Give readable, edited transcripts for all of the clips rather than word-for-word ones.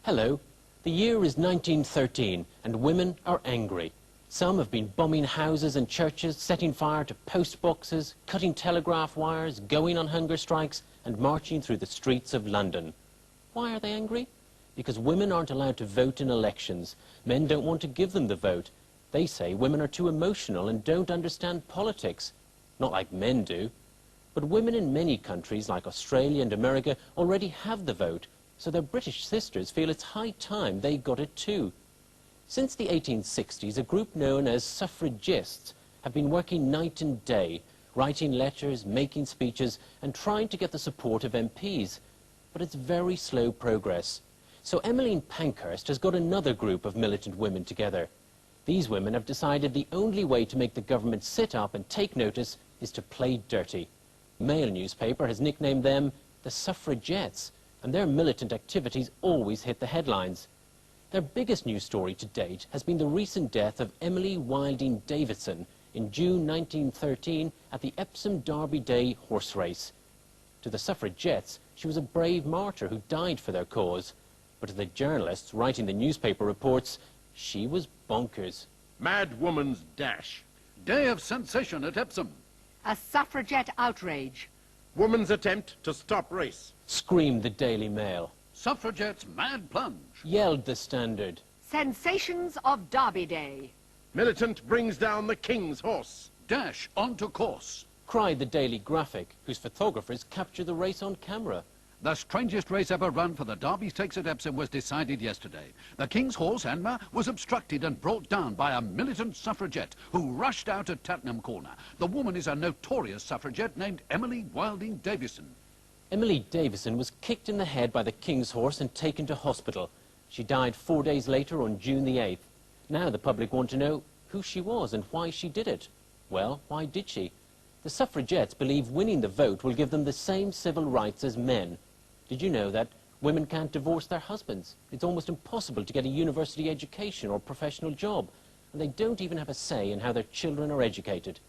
Hello. The year is 1913 and women are angry. Some have been bombing houses and churches, setting fire to post boxes, cutting telegraph wires, going on hunger strikes and marching through the streets of London. Why are they angry? Because women aren't allowed to vote in elections. Men don't want to give them the vote. They say women are too emotional and don't understand politics. Not like men do. But women in many countries like Australia and America already have the vote, so their British sisters feel it's high time they got it too. Since the 1860s, a group known as suffragists have been working night and day, writing letters, making speeches, and trying to get the support of MPs. But it's very slow progress. So Emily Pankhurst has got another group of militant women together. These women have decided the only way to make the government sit up and take notice is to play dirty. The Mail newspaper has nicknamed them the Suffragettes, and their militant activities always hit the headlines. Their biggest news story to date has been the recent death of Emily Davison in June 1913 at the Epsom Derby Day horse race. To the Suffragettes, she was a brave martyr who died for their cause. But to the journalists writing the newspaper reports, she was bonkers. Mad woman's dash. Day of sensation at Epsom. A suffragette outrage. Woman's attempt to stop race. Screamed the Daily Mail. Suffragette's mad plunge. Yelled the Standard. Sensations of Derby Day. Militant brings down the King's horse. Dash onto course. Cried the Daily Graphic, whose photographers captured the race on camera. The strangest race ever run for the Derby Stakes at Epsom was decided yesterday. The King's horse, Anma, was obstructed and brought down by a militant suffragette who rushed out at Tattenham Corner. The woman is a notorious suffragette named Emily Davison. Emily Davison was kicked in the head by the King's horse and taken to hospital. She died 4 days later on June the 8th. Now the public want to know who she was and why she did it. Well, why did she? The suffragettes believe winning the vote will give them the same civil rights as men. Did you know that women can't divorce their husbands? It's almost impossible to get a university education or professional job, and they don't even have a say in how their children are educated.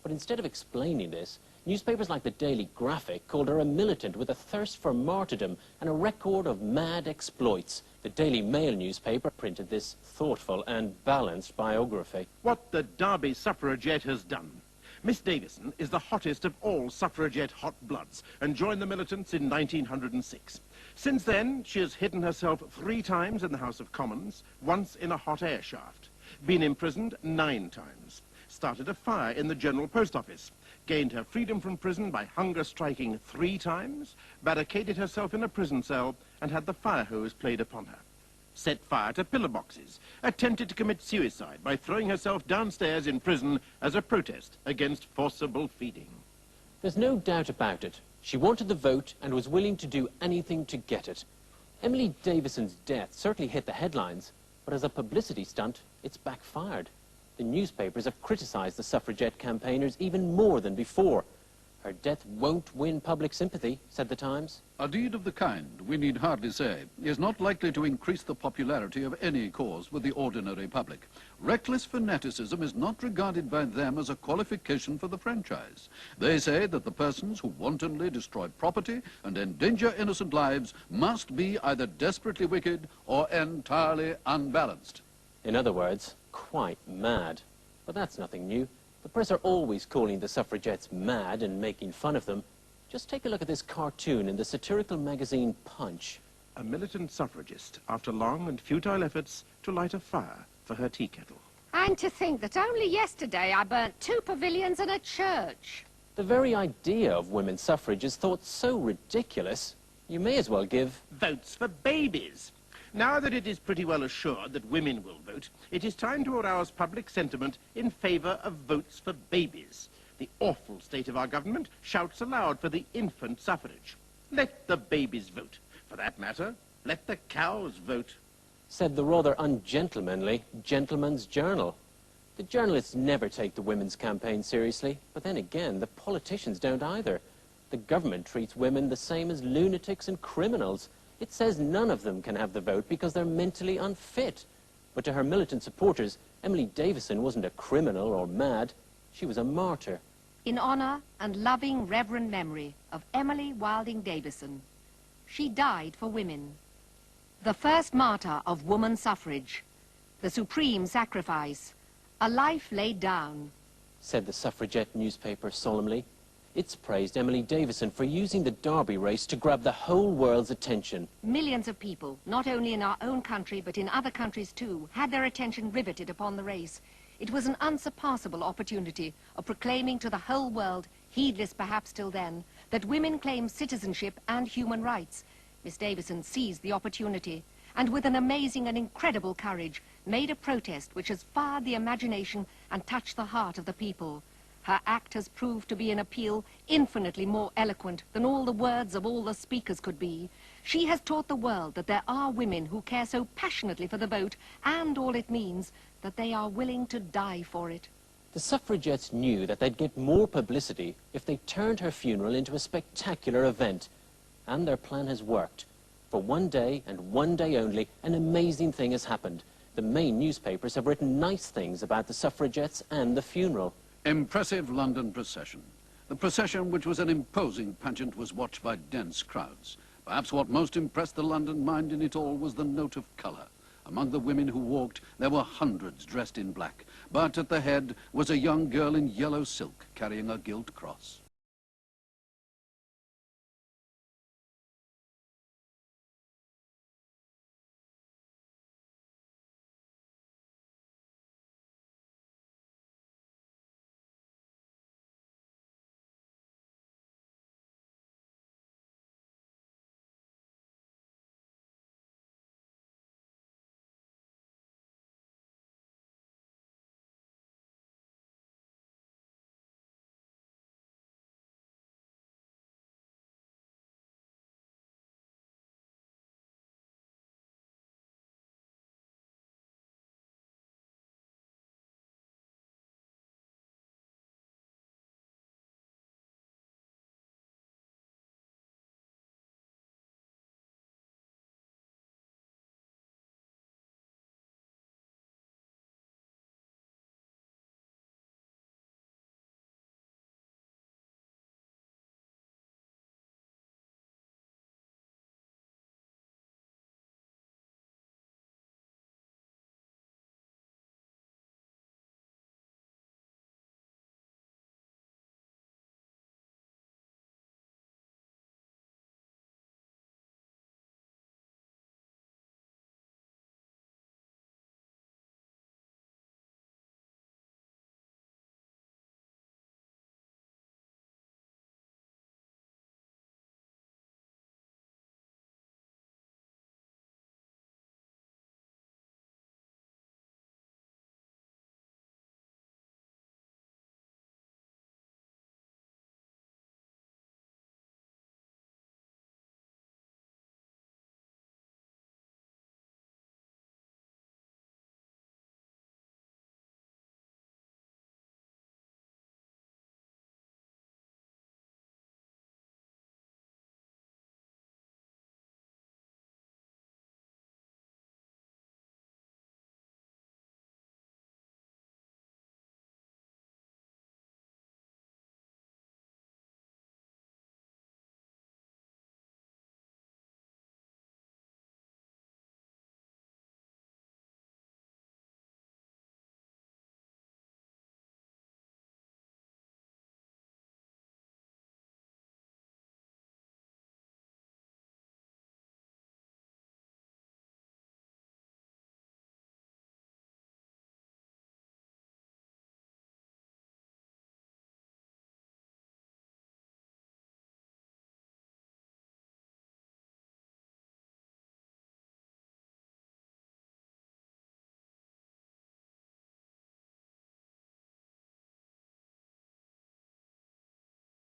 But instead of explaining this, newspapers like the Daily Graphic called her a militant with a thirst for martyrdom and a record of mad exploits. The Daily Mail newspaper printed this thoughtful and balanced biography. What the Derby suffragette has done. Miss Davison is the hottest of all suffragette hot bloods and joined the militants in 1906. Since then, she has hidden herself 3 times in the House of Commons, once in a hot air shaft, been imprisoned 9 times, started a fire in the General Post Office, gained her freedom from prison by hunger striking 3 times, barricaded herself in a prison cell and had the fire hose played upon her. Set fire to pillar boxes, attempted to commit suicide by throwing herself downstairs in prison as a protest against forcible feeding. There's no doubt about it. She wanted the vote and was willing to do anything to get it. Emily Davison's death certainly hit the headlines, but as a publicity stunt, it's backfired. The newspapers have criticized the suffragette campaigners even more than before. Her death won't win public sympathy, said the Times. A deed of the kind, we need hardly say, is not likely to increase the popularity of any cause with the ordinary public. Reckless fanaticism is not regarded by them as a qualification for the franchise. They say that the persons who wantonly destroy property and endanger innocent lives must be either desperately wicked or entirely unbalanced. In other words, quite mad. But that's nothing new. The press are always calling the suffragettes mad and making fun of them. Just take a look at this cartoon in the satirical magazine Punch. A militant suffragist after long and futile efforts to light a fire for her tea kettle. And to think that only yesterday I burnt 2 pavilions and a church. The very idea of women's suffrage is thought so ridiculous, you may as well give Votes for babies. Now that it is pretty well assured that women will vote, it is time to arouse public sentiment in favour of votes for babies. The awful state of our government shouts aloud for the infant suffrage. Let the babies vote. For that matter, let the cows vote. said the rather ungentlemanly Gentleman's Journal. The journalists never take the women's campaign seriously, but then again, the politicians don't either. The government treats women the same as lunatics and criminals. It says none of them can have the vote because they're mentally unfit. But to her militant supporters, Emily Davison wasn't a criminal or mad. She was a martyr. In honour and loving reverend memory of Emily Davison. She died for women. The first martyr of woman suffrage. The supreme sacrifice. A life laid down. Said the Suffragette newspaper solemnly. It's praised Emily Davison for using the Derby race to grab the whole world's attention. Millions of people, not only in our own country but in other countries too, had their attention riveted upon the race. It was an unsurpassable opportunity of proclaiming to the whole world, heedless perhaps till then, that women claim citizenship and human rights. Miss Davison seized the opportunity and with an amazing and incredible courage made a protest which has fired the imagination and touched the heart of the people. Her act has proved to be an appeal infinitely more eloquent than all the words of all the speakers could be. She has taught the world that there are women who care so passionately for the vote and all it means that they are willing to die for it. The suffragettes knew that they'd get more publicity if they turned her funeral into a spectacular event. And their plan has worked. For one day and one day only, an amazing thing has happened. The main newspapers have written nice things about the suffragettes and the funeral. Impressive London procession. The procession, which was an imposing pageant, was watched by dense crowds. Perhaps what most impressed the London mind in it all was the note of colour. Among the women who walked, there were hundreds dressed in black, but at the head was a young girl in yellow silk carrying a gilt cross.